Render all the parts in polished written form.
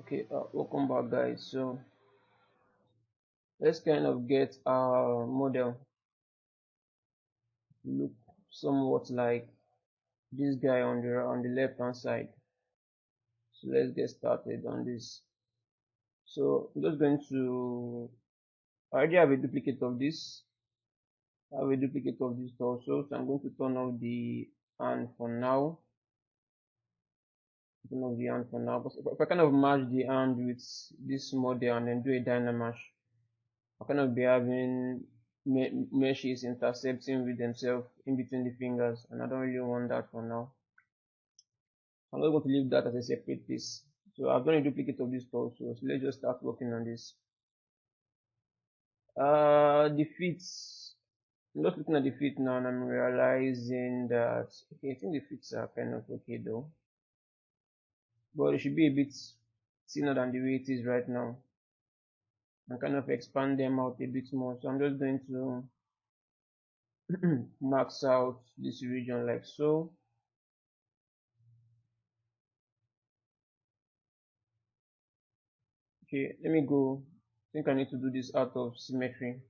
Okay, welcome back, guys. So let's kind of get our model to look somewhat like this guy on the left hand side. So let's get started on this. So I'm just going to I already have a duplicate of this. I have a duplicate of this also. So I'm going to turn off the hand for now. Turn off the hand for now. But if I kind of match the hand with this model and then do a Dynamash, I kind of be having meshes intercepting with themselves in between the fingers, and I don't really want that for now. I'm not going to leave that as a separate piece. So I've done a duplicate of this also. So let's just start working on this. The feet. I'm just looking at the feet now, and I'm realizing that okay, I think the feet are kind of okay though, but it should be a bit thinner than the way it is right now, and kind of expand them out a bit more. So I'm just going to max out this region like so. Okay, let me go. I think I need to do this out of symmetry.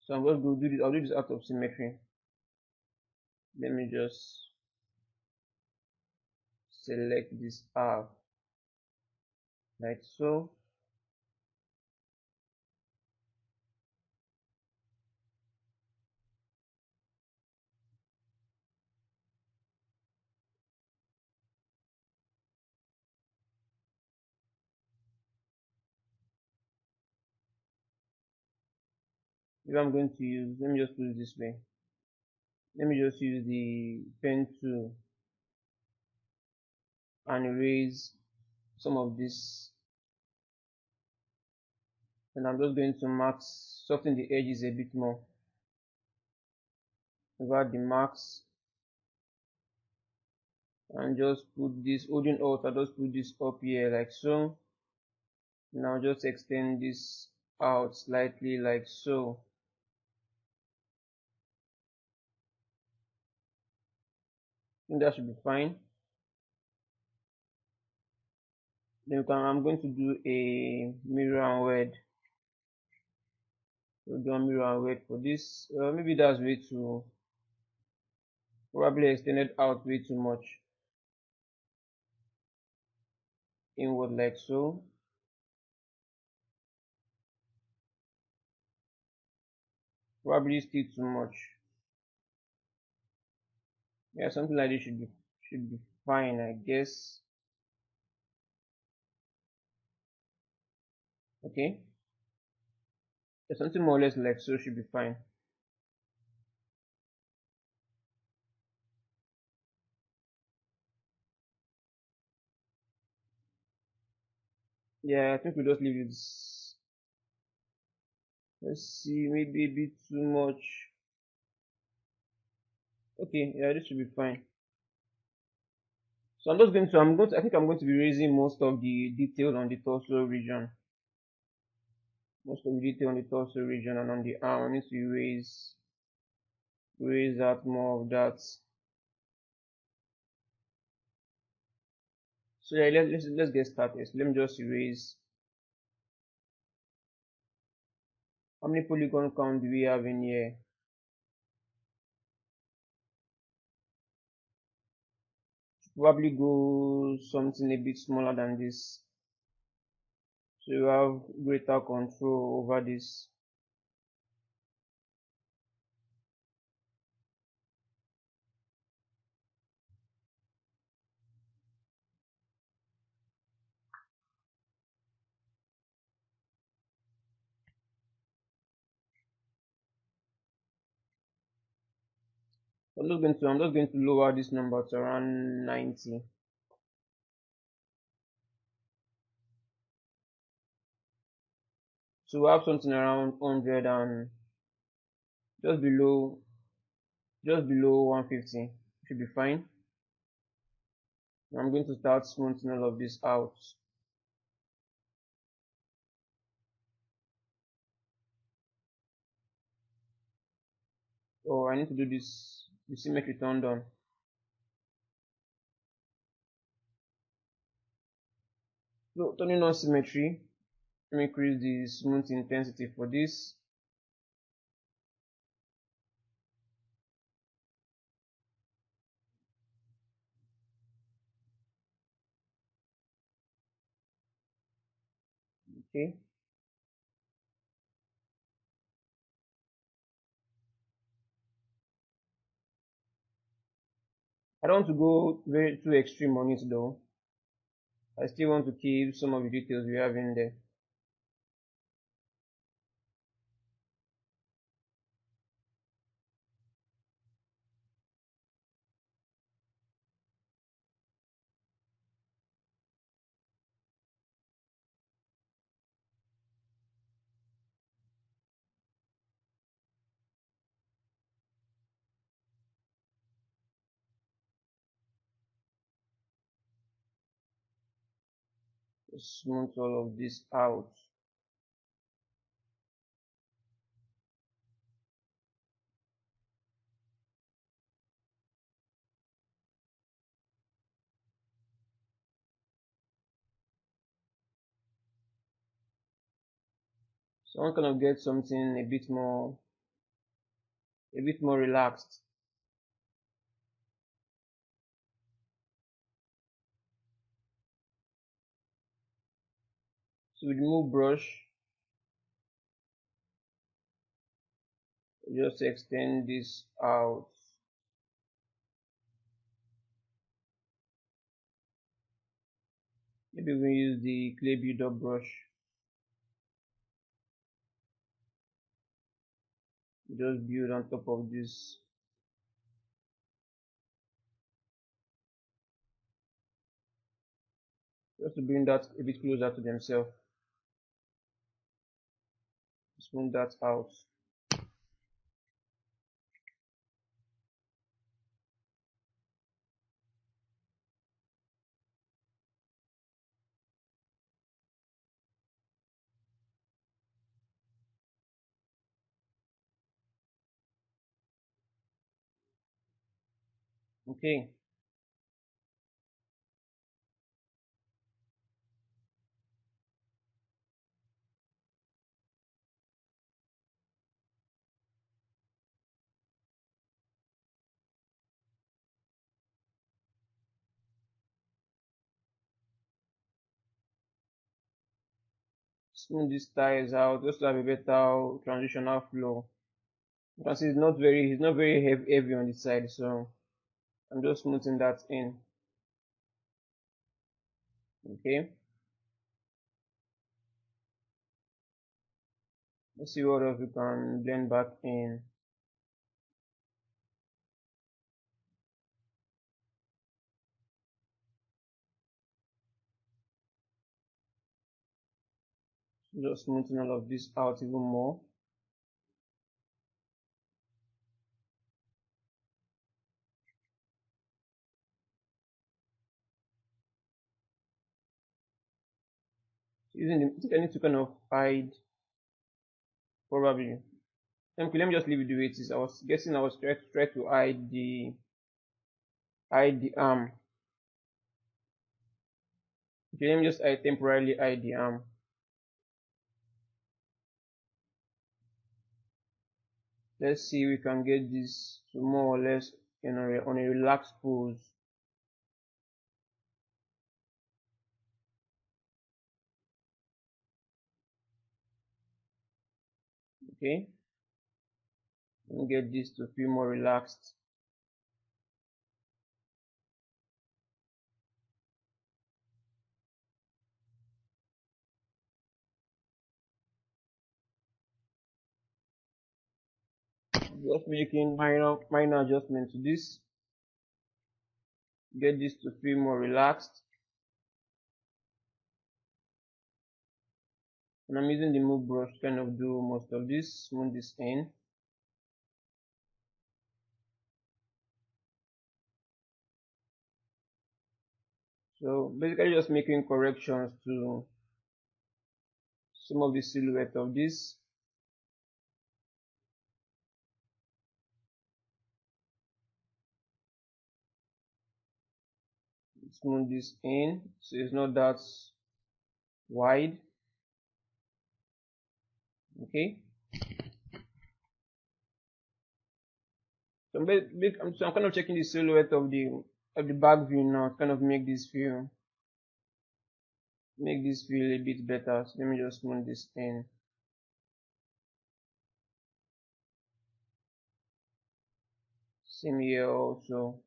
So I'm just going to do this. I'll do this out of symmetry. Let me just select this half like so. If I'm going to use, let me just put it this way. Let me just use the pen tool and erase some of this. And I'm just going to max, soften the edges a bit more. Over the max and just put this, holding alt, I just put this up here like so. Now just extend this out slightly like so. I think that should be fine. Then I'm going to do a mirror and word. So do a mirror and word for this. Maybe that's way too, probably extended out way too much. Inward like so. Probably still too much. Yeah, something like this should be fine, I guess. Okay. Yeah, something more or less like so should be fine. Yeah, I think we'll just leave it. Let's see, maybe a bit too much. Okay, yeah, this should be fine. So I think I'm going to be raising most of the detail on the torso region. Most of the detail on the torso region and on the arm. I need to raise out more of that. So yeah, let's get started. So let me just erase. How many polygon count do we have in here? Probably go something a bit smaller than this. So you have greater control over this. I'm just going to lower this number to around 90. So we have something around 100 and just below 150 should be fine. I'm going to start smoothing all of this out. Oh, I need to do this the symmetry turned on. So turning on symmetry, let me increase the smooth intensity for this. Okay. I don't want to go very too extreme on it though. I still want to keep some of the details we have in there. Just smooth all of this out. So I want to kind of get something a bit more relaxed. So with the move brush, just extend this out. Maybe we use the clay build-up brush. Just build on top of this. Just to bring that a bit closer to themselves. Smooth that out. Okay. Smooth these styles out just to have a better transitional flow. You can see it's not very heavy on the side, so I'm just smoothing that in. Okay. Let's see what else we can blend back in. Just smoothing all of this out even more. I think I need to kind of hide, probably. Okay, let me just leave it the way it is. I was guessing I was try to hide the arm. Okay, let me just temporarily hide the arm. Let's see if we can get this to more or less on a relaxed pose. Okay, let me get this to feel more relaxed. Just making minor adjustments to this. Get this to feel more relaxed. And I'm using the move brush to kind of do most of this, smooth this in. So basically just making corrections to some of the silhouette of this. smooth this in so it's not that wide. Okay, so I'm kind of checking the silhouette of the back view now to kind of make this feel a bit better. So let me just smooth this in. Same here also.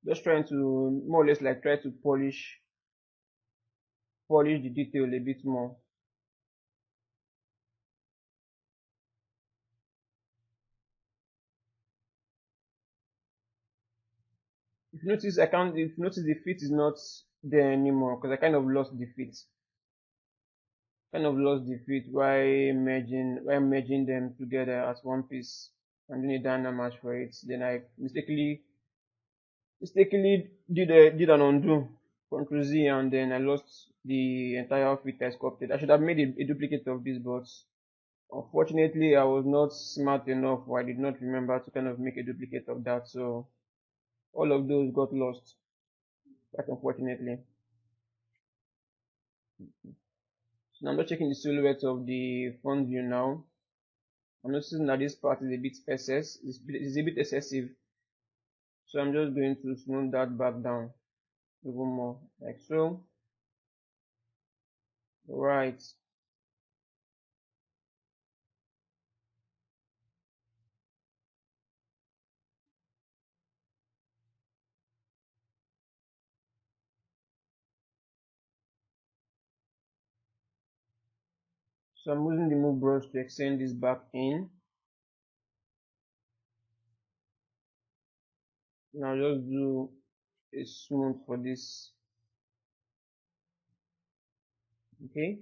Just trying to more or less like try to polish the detail a bit more. If you notice, the fit is not there anymore because I kind of lost the fit. While merging them together as one piece and doing a Dynamesh for it. Then I mistakenly did an undo, Ctrl Z, and then I lost the entire fit I sculpted. I should have made a duplicate of this, but unfortunately I was not smart enough, or I did not remember to kind of make a duplicate of that. So all of those got lost, quite unfortunately. So now I'm just checking the silhouette of the front view now. I'm noticing that this part is a bit is a bit excessive. So I'm just going to smooth that back down even more, like so. Right. So I'm using the move brush to extend this back in. Now just do a smooth for this. Okay.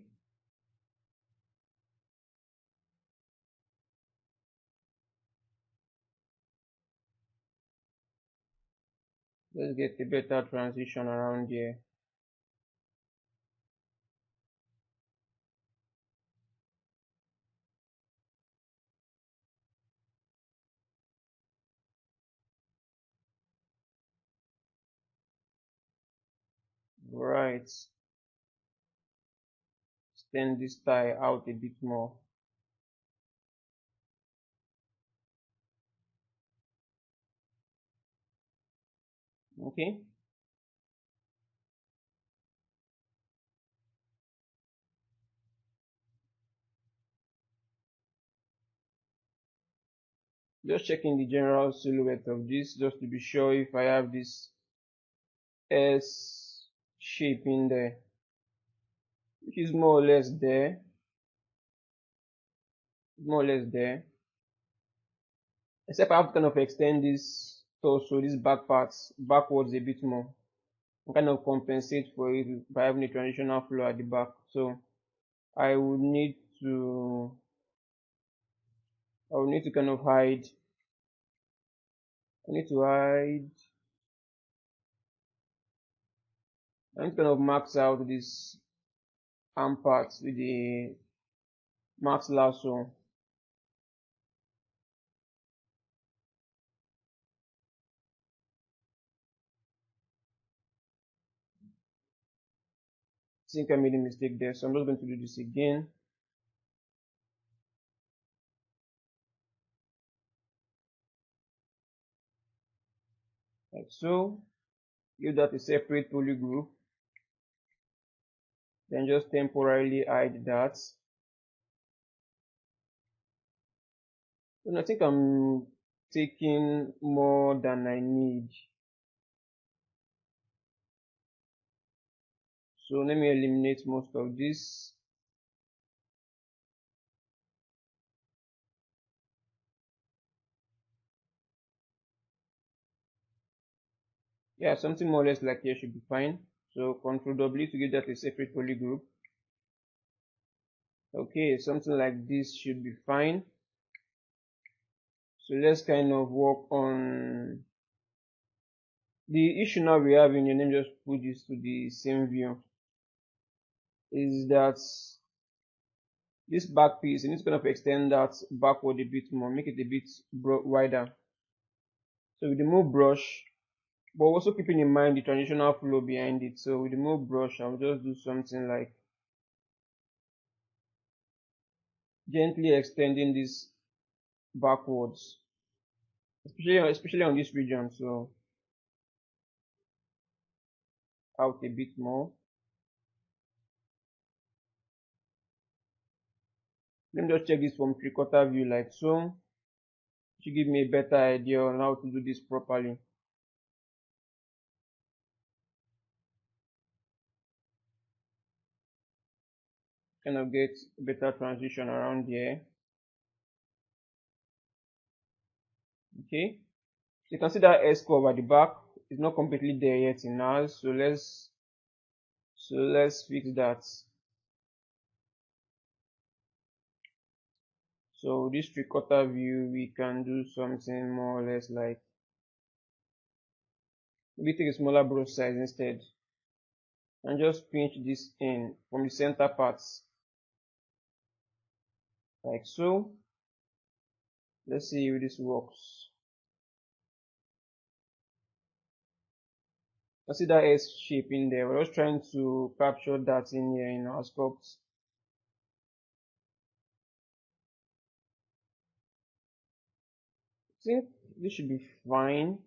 Let's get a better transition around here. Right. Extend this tie out a bit more. Okay. Just checking the general silhouette of this just to be sure if I have this S shape in there, which is more or less there. Except I have to kind of extend this torso, this back parts backwards a bit more and kind of compensate for it by having a transitional flow at the back. So I would need to kind of hide. I need to hide. I need to kind of max out this arm part with the max lasso. I think I made a mistake there, so I'm just going to do this again. Like so. Give that a separate poly group. Then just temporarily hide that. And I think I'm taking more than I need. So let me eliminate most of this. Yeah, something more or less like here should be fine. So Ctrl W to give that a separate poly group. Okay, something like this should be fine. So let's kind of work on the issue now we have in here. Let me just put this to the same view. Is that this back piece, you need to kind of extend that backward a bit more, make it a bit wider. So with the move brush, but also keeping in mind the transitional flow behind it. So with the move brush, I'll just do something like gently extending this backwards, especially on this region. So out a bit more. Let me just check this from 3/4 view like so. It should give me a better idea on how to do this properly. Kind of get better transition around here. Okay, so you can see that S curve at the back is not completely there yet in ours, so let's fix that. So this 3/4 view, we can do something more or less like, maybe take a smaller brush size instead and just pinch this in from the center parts like so. Let's see if this works. I see that S shape in there. We're just trying to capture that in here in our sculpt. I think this should be fine.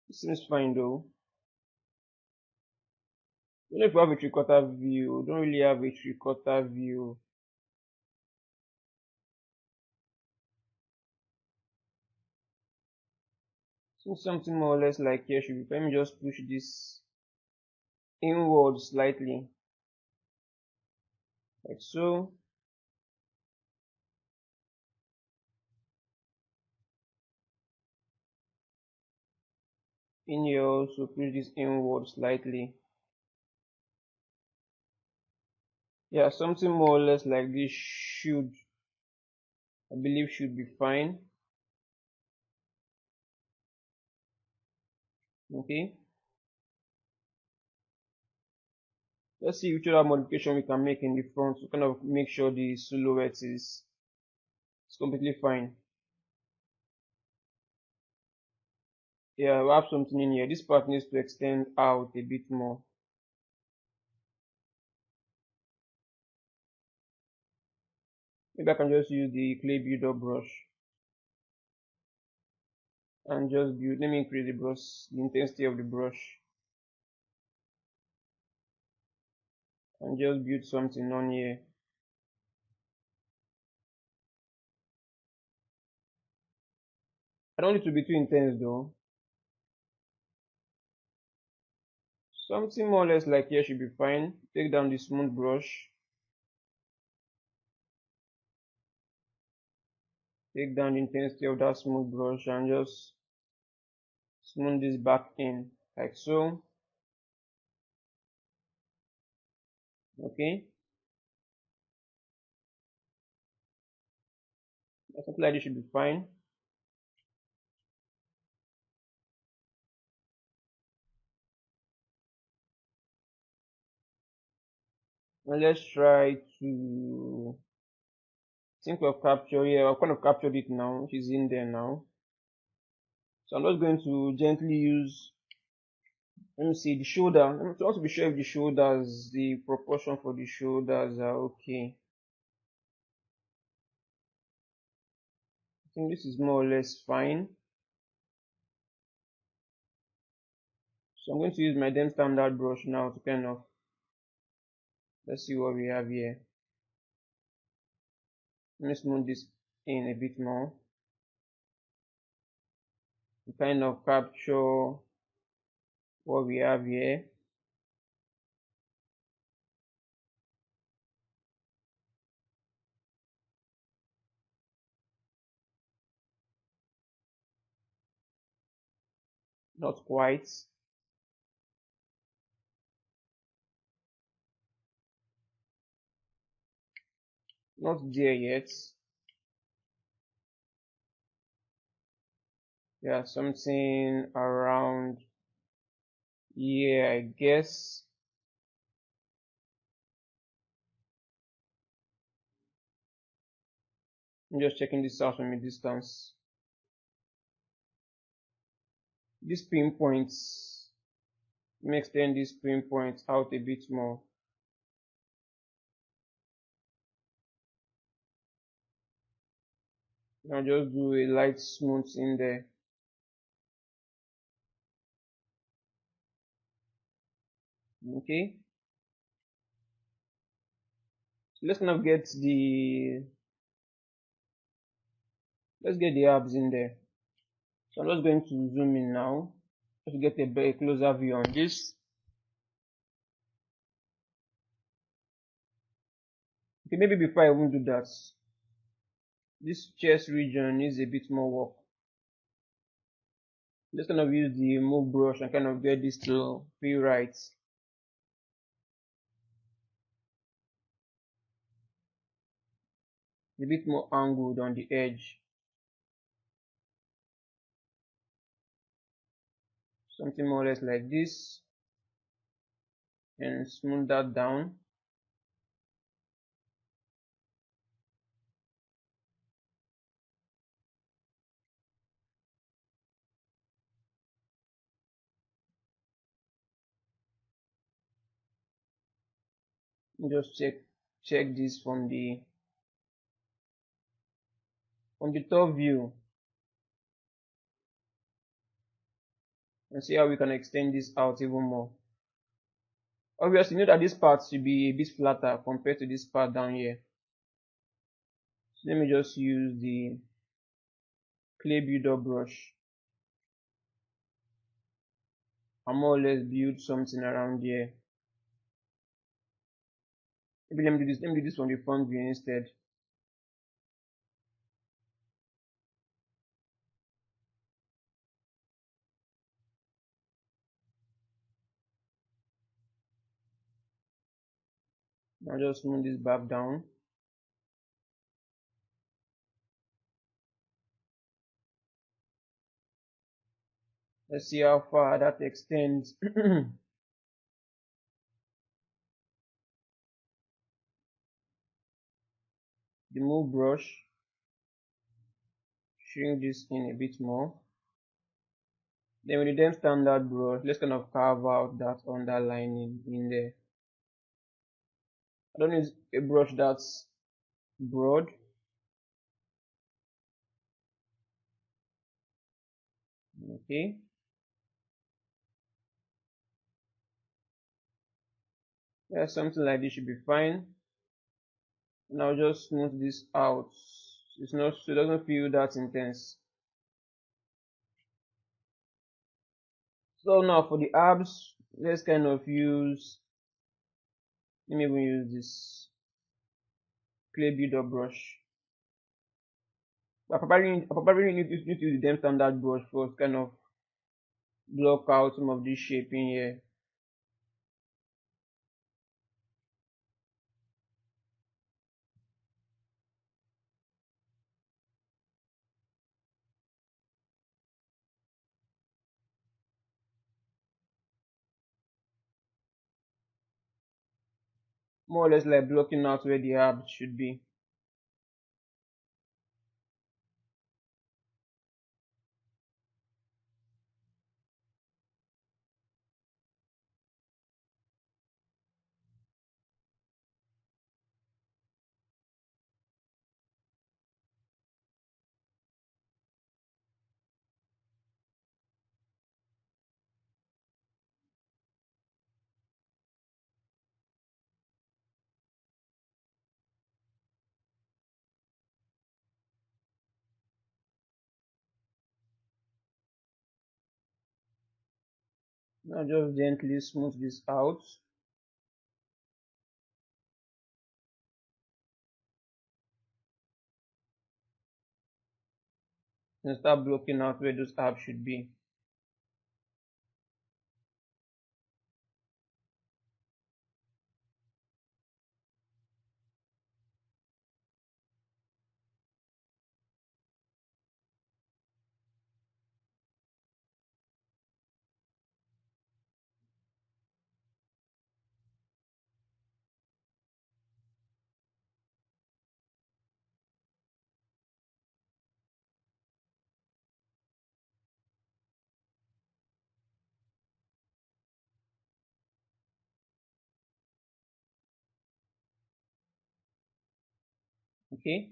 It seems fine though. Even if we have a 3/4 view, we don't really have a 3/4 view. So something more or less like here should be. Let me just push this inward slightly, like so. In here also push this inward slightly. Yeah, something more or less like this should, I believe, should be fine. Okay. Let's see which other modification we can make in the front to kind of make sure the silhouette is completely fine. Yeah, we have something in here. This part needs to extend out a bit more. Maybe I can just use the clay builder brush and just build. Let me increase the intensity of the brush, and just build something on here. I don't need to be too intense though. Something more or less like here should be fine. Take down the smooth brush, take down the intensity of that smooth brush, and just smooth this back in like so. Okay, something like this should be fine. Now let's try to think of capture. Yeah, I've kind of captured it now. She's in there now. So I'm just going to gently use, let me see, the shoulder. I want to be sure if the shoulders, the proportion for the shoulders are okay. I think this is more or less fine. So I'm going to use my then standard brush now to kind of, let's see what we have here. Let me smooth this in a bit more to kind of capture what we have here. Not quite, not there yet. Yeah, something around here, I guess. I'm just checking this out from a distance. these pinpoints. Let me extend these pinpoints out a bit more. Now just do a light smooth in there. Okay. So let's kind of get the abs in there. So I'm just going to zoom in now just to get a very closer view on this. Okay, maybe before I even do that, this chest region needs a bit more work. Let's kind of use the move brush and kind of get this to feel right. A bit more angled on the edge. Something more or less like this. And smooth that down. Just check this from the top view and see how we can extend this out even more. Obviously, note that this part should be a bit flatter compared to this part down here. So let me just use the clay builder brush and more or less build something around here. Maybe let me do this from the front view instead. Now just smooth this back down. Let's see how far that extends. The move brush, shrink this in a bit more. Then with the then standard brush, let's kind of carve out that underlining in there. I don't use a brush that's broad. Okay. Yeah, something like this should be fine. Now just smooth this out. It's not, so it doesn't feel that intense. So now for the abs, let's kind of use, let me even use this clay builder brush. But I probably need to use the damn standard brush first, kind of block out some of this shaping here. More or less like blocking out where the abs should be. Now just gently smooth this out. And start blocking out where those abs should be. Okay.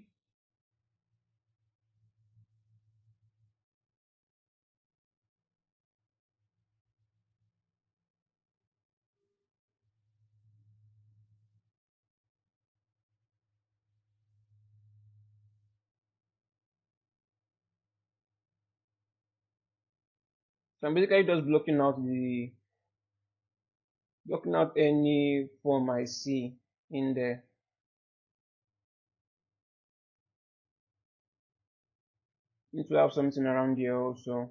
So I'm basically just blocking out any form I see in there. Need to have something around here also.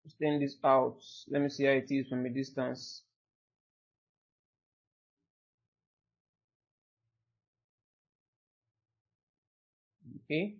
Extend this out. Let me see how it is from a distance. Okay.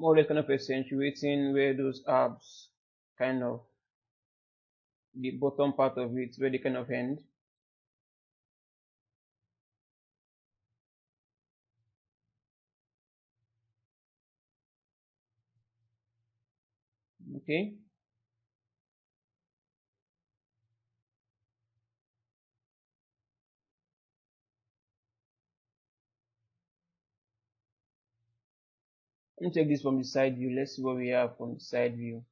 More or less kind of accentuating where those abs kind of the bottom part of it where they kind of end. Okay. Let me take this from the side view. Let's see what we have from the side view.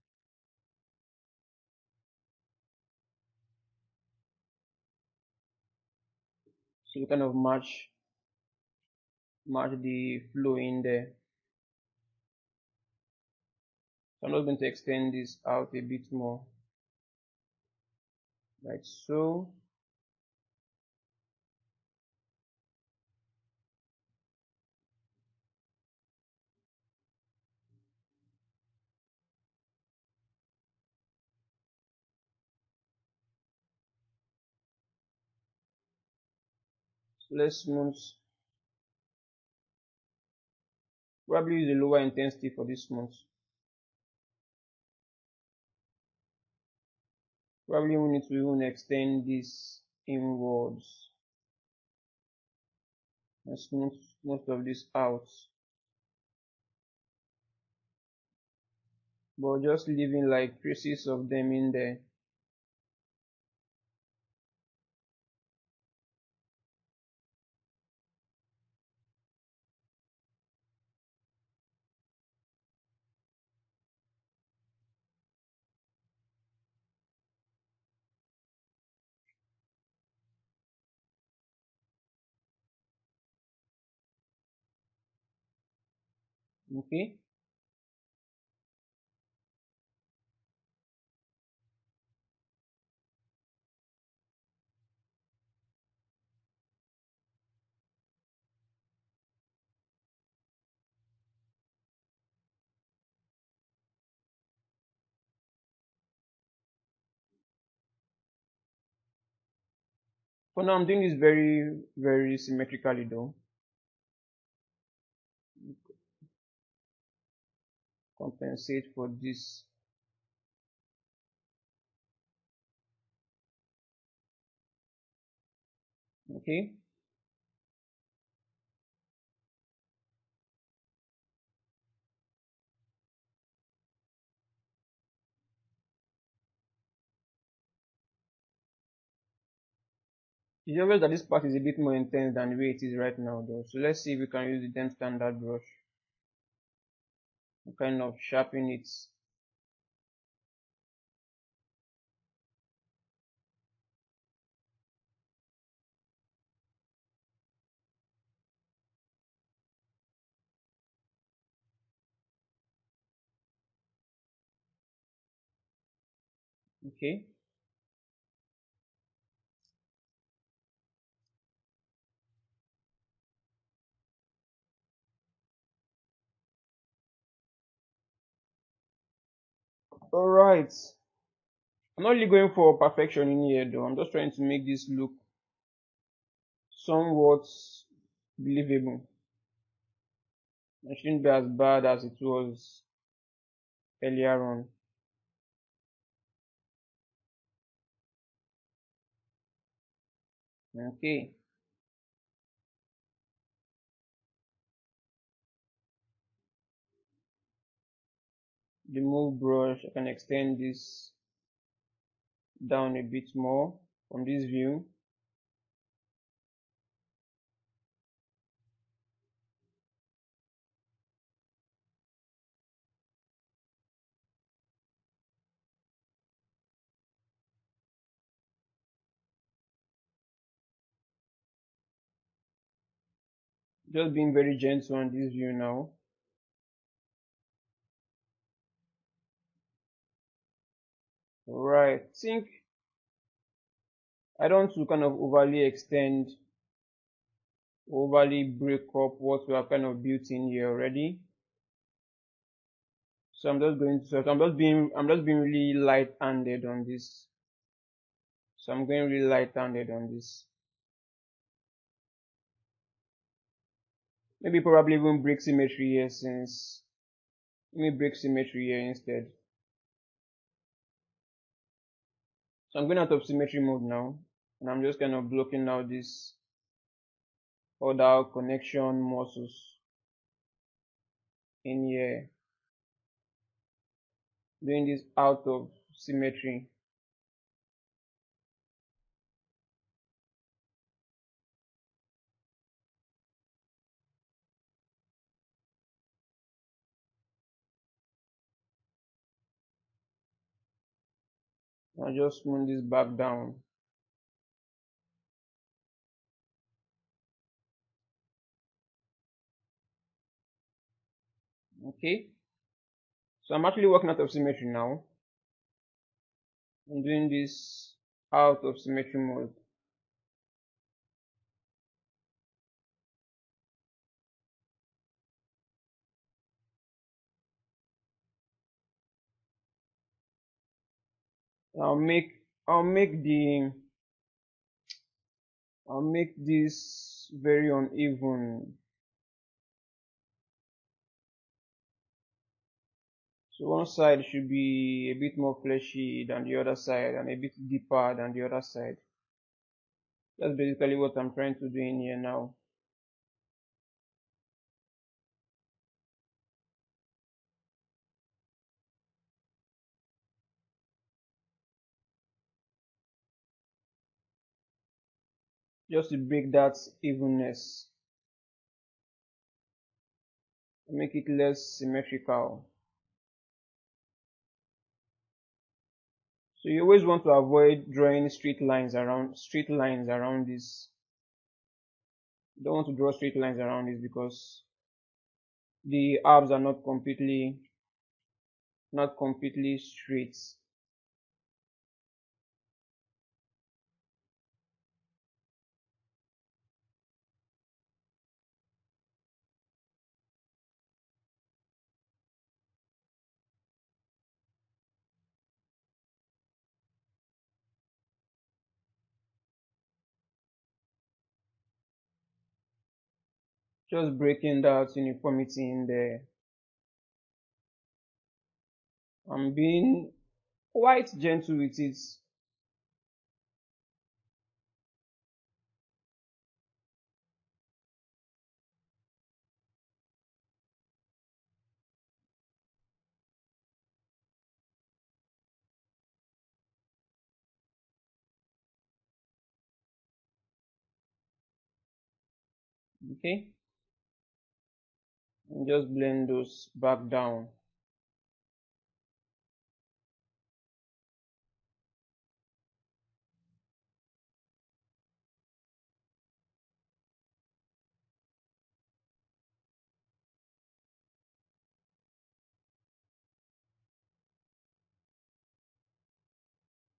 So we kind of match the flow in there. So I'm not going to extend this out a bit more. Like so. So let's smooth. Probably use a lower intensity for this smooth. Probably we need to even extend this inwards and smooth most of this out. But just leaving like traces of them in there. Okay. For now I'm doing this very symmetrically though. Compensate for this. Okay. It's obvious that this part is a bit more intense than the way it is right now though. So let's see if we can use the then standard brush to kind of sharpen it. Okay. All right. I'm not really going for perfection in here though. I'm just trying to make this look somewhat believable. It shouldn't be as bad as it was earlier on. Okay. The move brush, I can extend this down a bit more from this view. Just being very gentle on this view now. Right. Think I don't want to kind of overly extend, overly break up what we have kind of built in here already. So I'm just being really light-handed on this. So I'm going really light-handed on this. Maybe probably even break symmetry here since, let me break symmetry here instead. So I'm going out of symmetry mode now, and I'm just kind of blocking out this other connection muscles in here, doing this out of symmetry. I'll just smooth this back down. Okay, so I'm actually working out of symmetry now. I'm doing this out of symmetry mode. I'll make I'll make the I'll make this very uneven. So one side should be a bit more fleshy than the other side and a bit deeper than the other side. That's basically what I'm trying to do in here now. Just to break that evenness, make it less symmetrical. So you always want to avoid drawing straight lines around this. You don't want to draw straight lines around this because the arms are not completely straight. Just breaking that uniformity in there. I'm being quite gentle with it. Okay, and just blend those back down.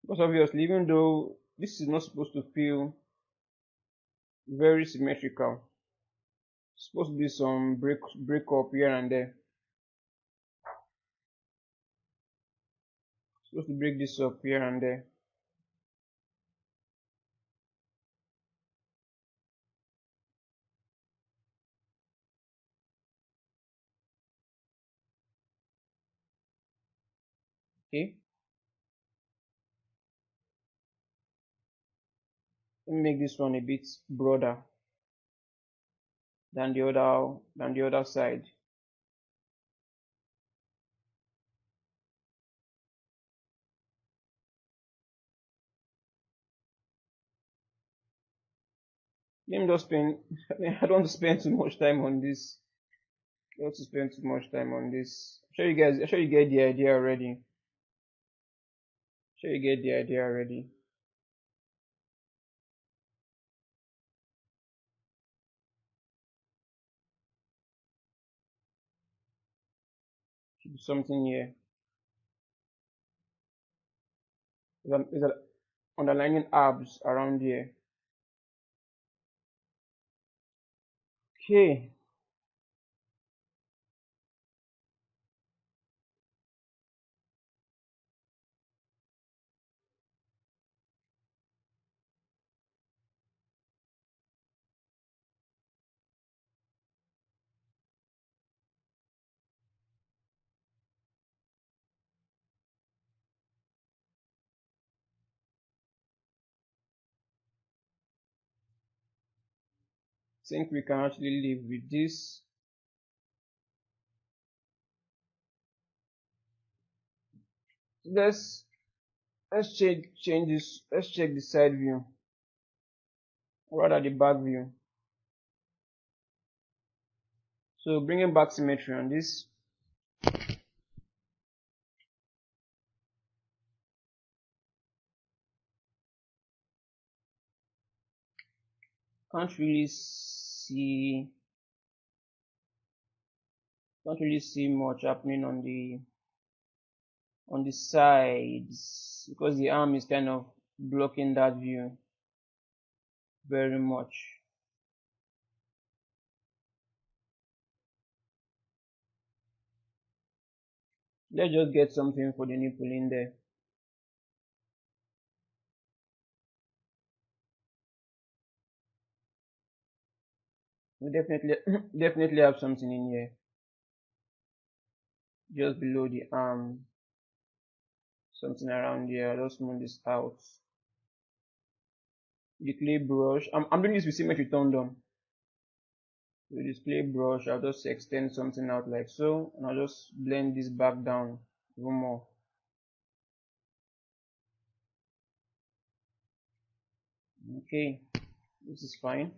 Because obviously, even though this is not supposed to feel very symmetrical, it's supposed to be some break up here and there. It's supposed to break this up here and there. Okay, let me make this one a bit broader than the other side. Let me just spend. I don't want to spend too much time on this. I don't want to spend too much time on this. I'm sure you guys. I'm sure you get the idea already. I'm sure you get the idea already. Should be something here. There's a underlining abs around here. Okay. Think we can actually live with this. Let's change this. Let's check the side view, or rather the back view. So bringing back symmetry on this. Can't really see can't really see much happening on the sides because the arm is kind of blocking that view very much. Let's just get something for the nipple in there. We definitely definitely have something in here just below the arm, something around here. I'll just smooth this out. The clay brush. I'm doing this with symmetry turned on. With this clay brush, I'll just extend something out like so, and I'll just blend this back down even more. Okay, this is fine.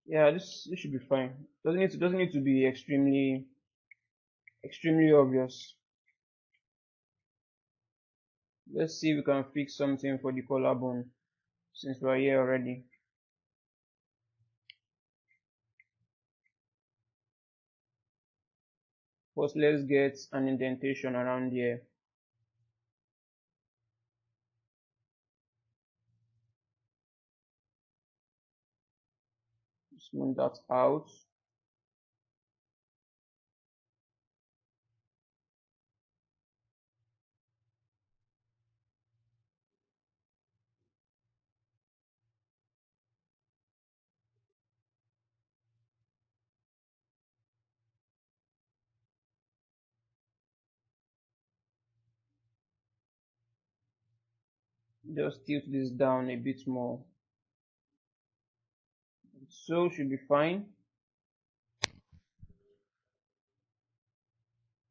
Yeah, this should be fine. Doesn't need to be extremely obvious. Let's see if we can fix something for the collarbone since we're here already. First, let's get an indentation around here. Smooth that out. Just tilt this down a bit more. So should be fine.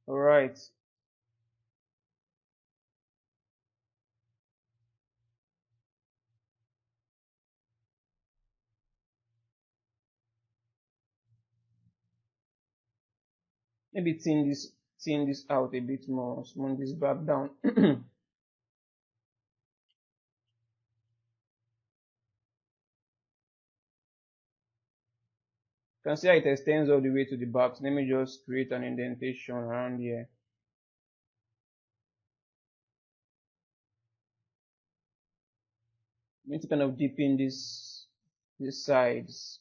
Alright. maybe thin this out a bit more, smooth this back down. You can see how it extends all the way to the back. So let me just create an indentation around here. I need to kind of deepen this sides.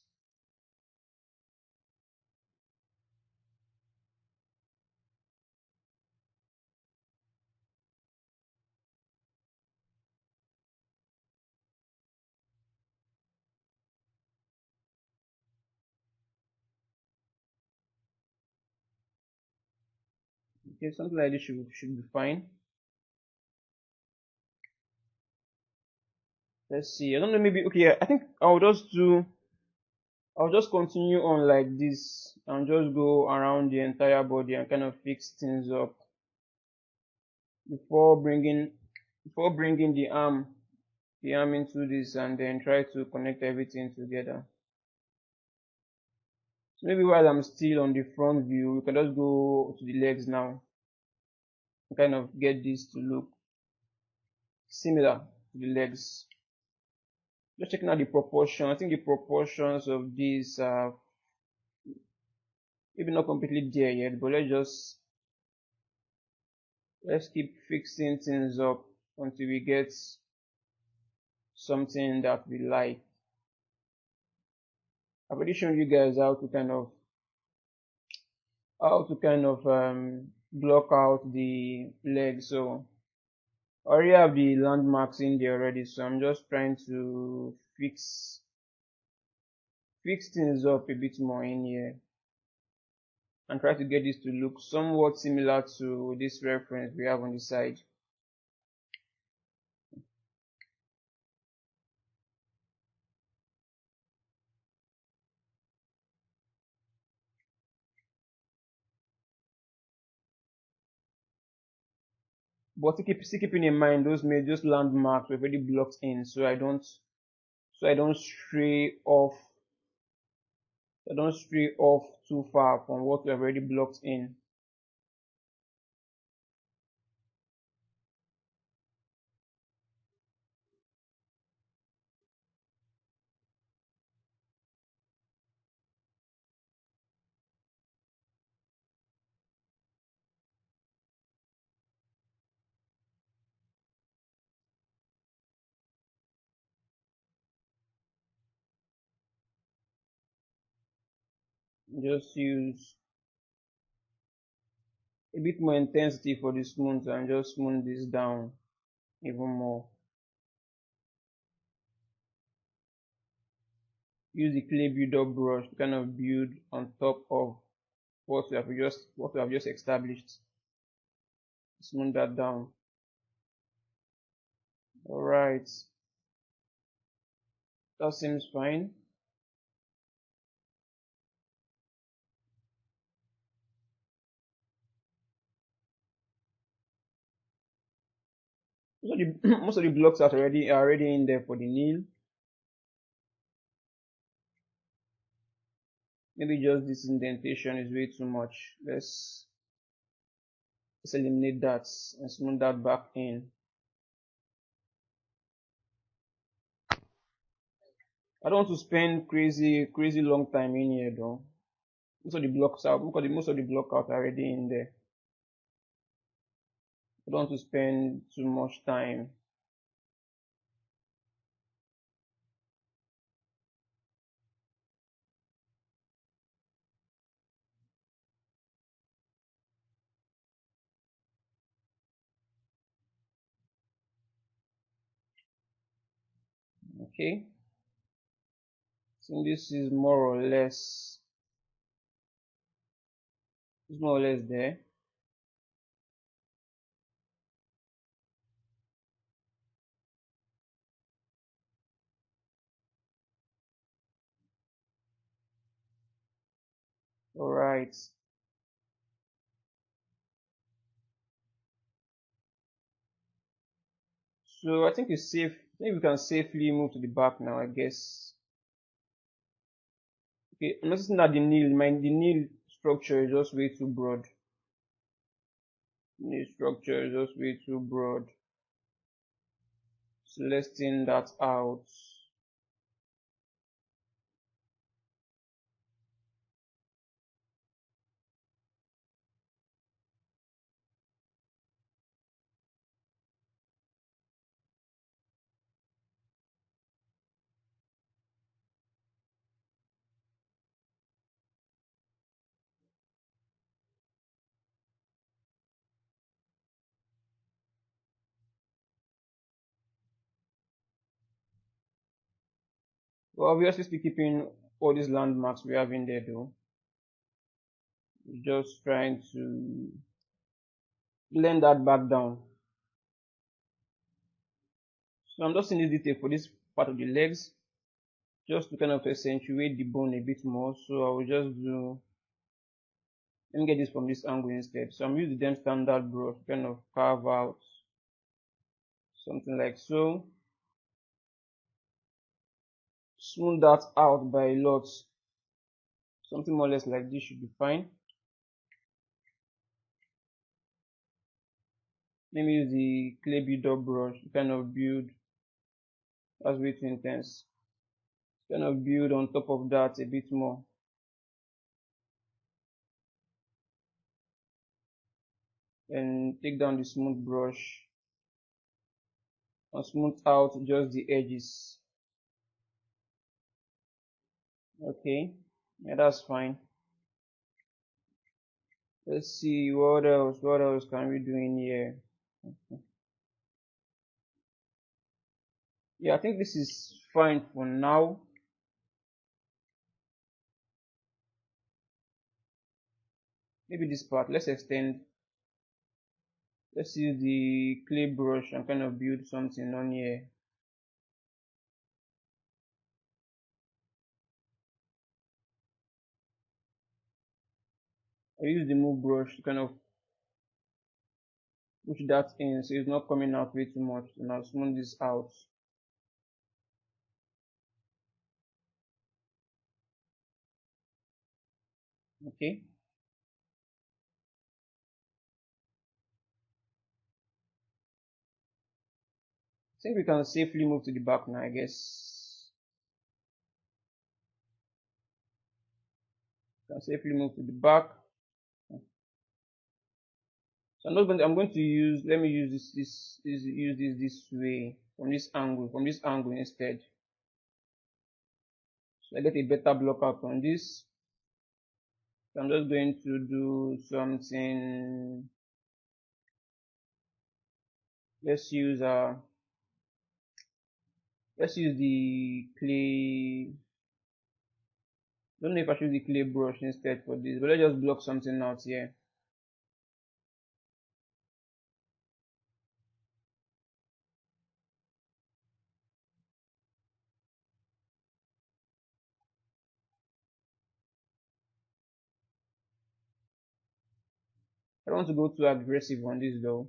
Okay, something like this should be fine. Let's see. I don't know, maybe okay, I think I'll just continue on like this and just go around the entire body and kind of fix things up before bringing the arm into this and then try to connect everything together. So maybe while I'm still on the front view, we can just go to the legs now and kind of get this to look similar to the legs. Just checking out the proportion. I think the proportions of these are maybe not completely there yet, but let's keep fixing things up until we get something that we like. I've already shown you guys how to kind of block out the leg. So I already have the landmarks in there already, so I'm just trying to fix things up a bit more in here and try to get this to look somewhat similar to this reference we have on the side. But still keeping in mind those landmarks were already blocked in, so I don't stray off too far from what we have already blocked in. Just use a bit more intensity for the smooth and just smooth this down even more. Use the clay build-up brush to kind of build on top of what we have just established. Smooth that down. Alright, that seems fine. Most of the blocks are already in there for the nail. Maybe just this indentation is way too much. Let's eliminate that and smooth that back in. I don't want to spend crazy long time in here though. Most of the block out are already in there. I don't want to spend too much time. Okay, so this is more or less there. All right. So I think it's safe. I think we can safely move to the back now, I guess. Okay, I'm noticing that the nail structure is just way too broad. The structure is just way too broad. So let's thin that out. We're obviously still keeping all these landmarks we have in there though. Just trying to blend that back down. So I'm just in this detail for this part of the legs, just to kind of accentuate the bone a bit more. So I will just do, let me get this from this angle instead. So I'm using the damn standard brush to kind of carve out something like so. Smooth that out by a lot. Something more or less like this should be fine. Let me use the clay build-up brush to kind of build, that's way too intense. Kind of build on top of that a bit more. And take down the smooth brush and smooth out just the edges. Okay, yeah, that's fine. Let's see what else can we do in here. Okay. Yeah, I think this is fine for now. Maybe this part, let's extend. Let's use the clay brush and kind of build something on here. I use the move brush to kind of push that in so it's not coming out way too much. So now smooth this out. Okay. I think we can safely move to the back now, I guess. We can safely move to the back. So I'm going to use, let me use use this way, from this angle instead. So I get a better block out on this. So I'm just going to do something. Let's use the clay. Don't know if I should use the clay brush instead for this, but let's just block something out here. I don't want to go too aggressive on this though.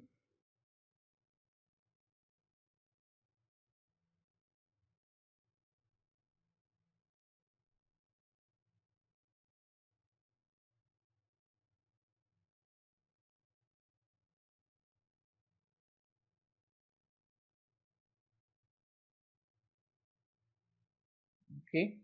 Okay.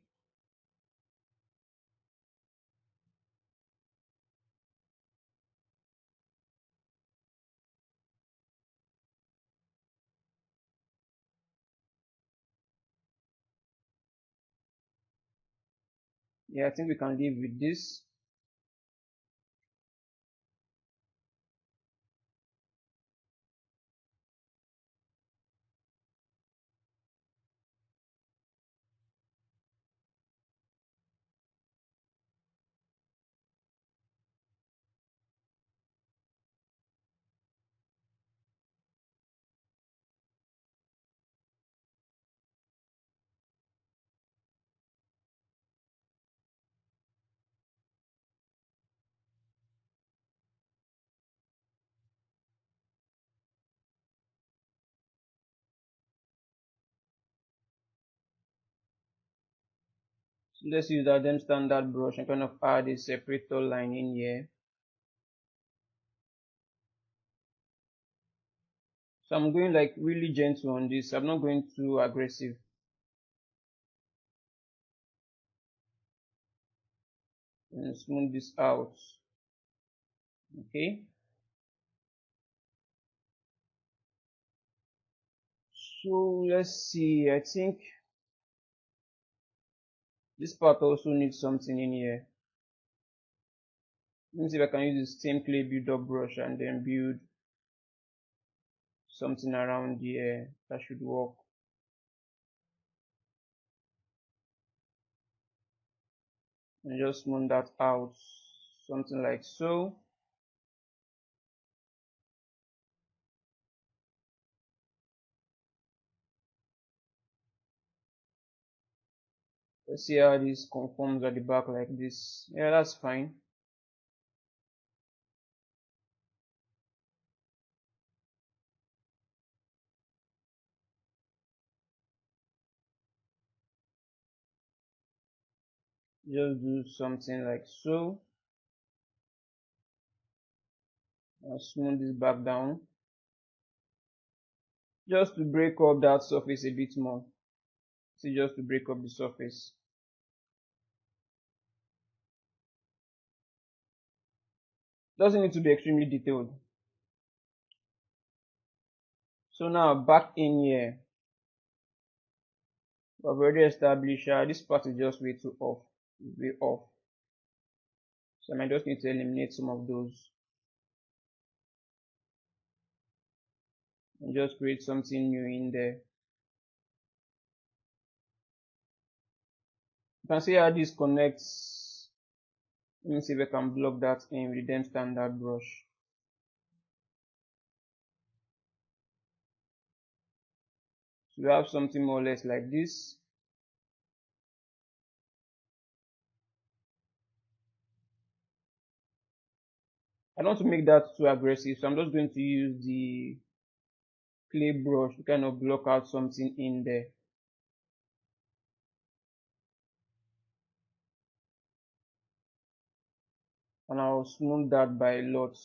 Yeah, I think we can live with this. So let's use that them standard brush and kind of add a separator line in here. So I'm going like really gentle on this. I'm not going too aggressive. And smooth this out. Okay. So let's see. I think this part also needs something in here. Let me see if I can use the same clay build up brush and then build something around here. That should work. And just smooth that out. Something like so. Let's see how this conforms at the back like this. Yeah, that's fine. Just do something like so. I'll smooth this back down. Just to break up that surface a bit more. See, just to break up the surface. Doesn't need to be extremely detailed. So now back in here, I've already established this part is just way too off, way off. So I might just need to eliminate some of those and just create something new in there. You can see how this connects. Let me see if I can block that in with the them standard brush. So we have something more or less like this. I don't want to make that too aggressive, so I'm just going to use the clay brush to kind of block out something in there. And I'll smooth that by a lot.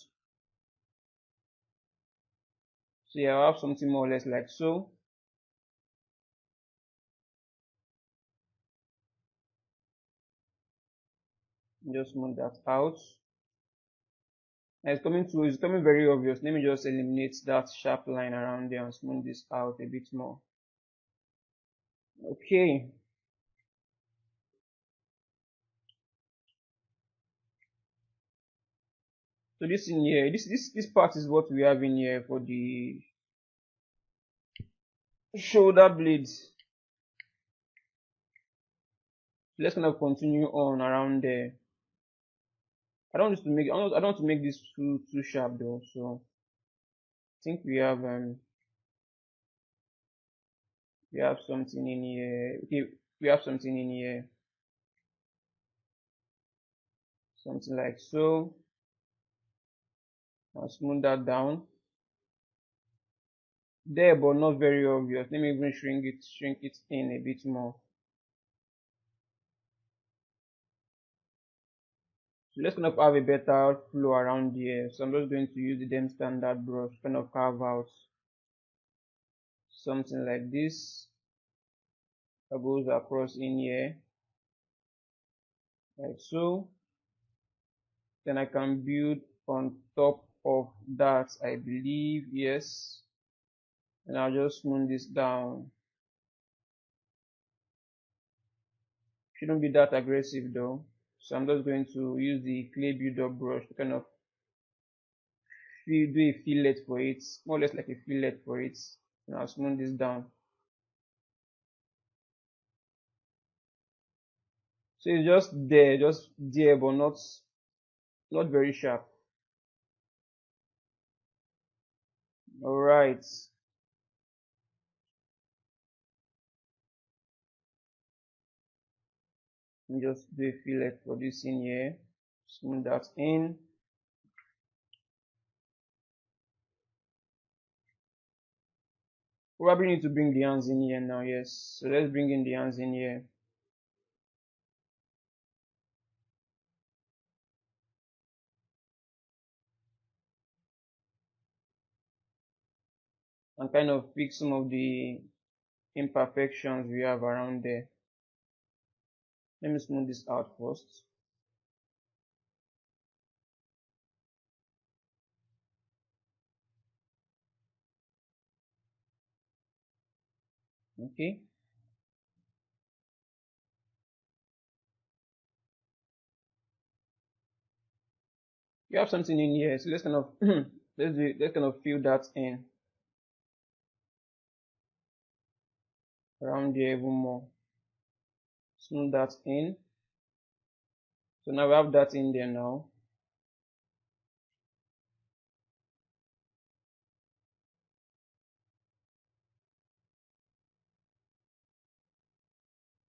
So yeah, I'll have something more or less like so. Just smooth that out. And it's coming very obvious. Let me just eliminate that sharp line around there and smooth this out a bit more. Okay. So this in here, this part is what we have in here for the shoulder blades. Let's kind of continue on around there. I don't want to make this too sharp though. So I think we have something in here. Okay, we have something in here. Something like so. I'll smooth that down. There, but not very obvious. Let me even shrink it in a bit more. So let's kind of have a better flow around here. So I'm just going to use the them standard brush, kind of carve out something like this that goes across in here, like so. Then I can build on top of that, I believe, yes. And I'll just smooth this down. Shouldn't be that aggressive though. So I'm just going to use the clay build-up brush to kind of do a fillet for it, more or less like a fillet for it. And I'll smooth this down. So it's just there, but not very sharp. All right. And just do a fillet for this in here. Smooth that in. Probably need to bring the hands in here now. Yes. So let's bring in the hands in here. and kind of fix some of the imperfections we have around there. Let me smooth this out first. Okay. You have something in here, so let's kind of let's kind of fill that in around here even more. Smooth that in. So now we have that in there now.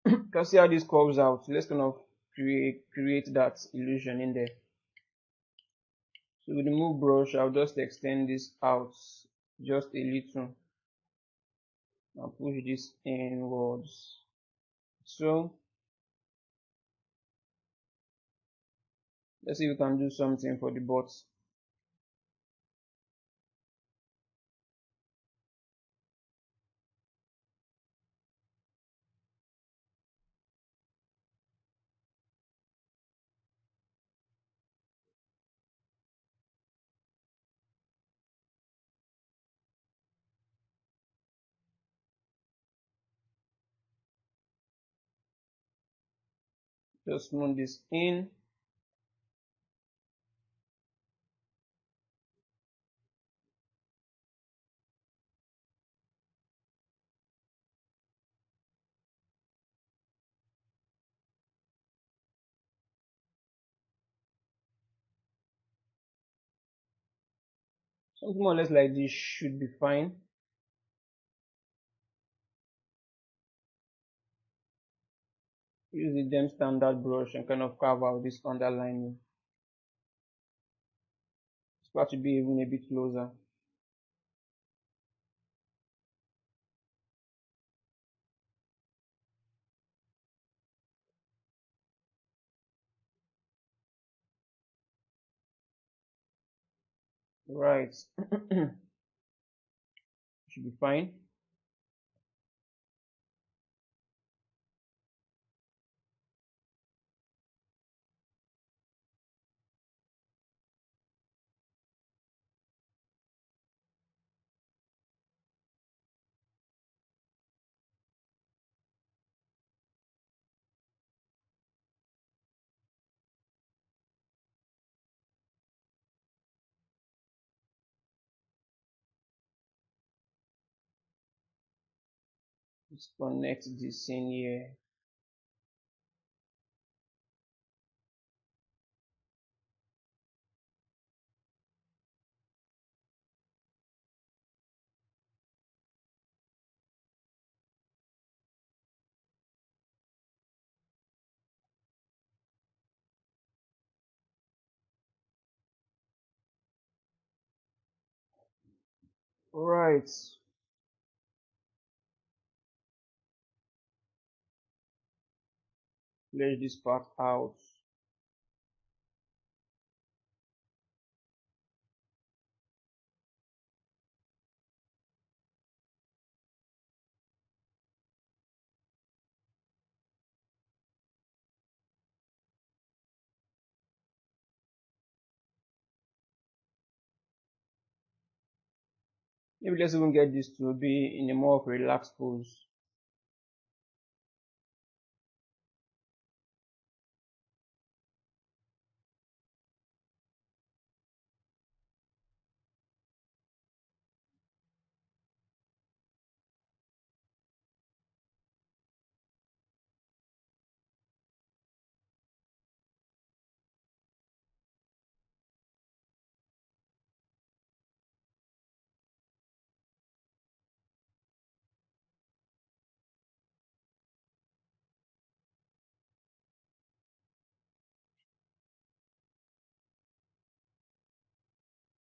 You can see how this curves out. So let's kind of create that illusion in there. So with the move brush, I'll just extend this out just a little and push this inwards. So let's see if we can do something for the bot. Just smooth this in. Something more or less like this should be fine. Use the dem standard brush and kind of carve out this underlining. It's got to be even a bit closer. Right. Should be fine. Let's connect this in here. Right. Flesh this part out. Maybe let's even get this to be in a more of a relaxed pose.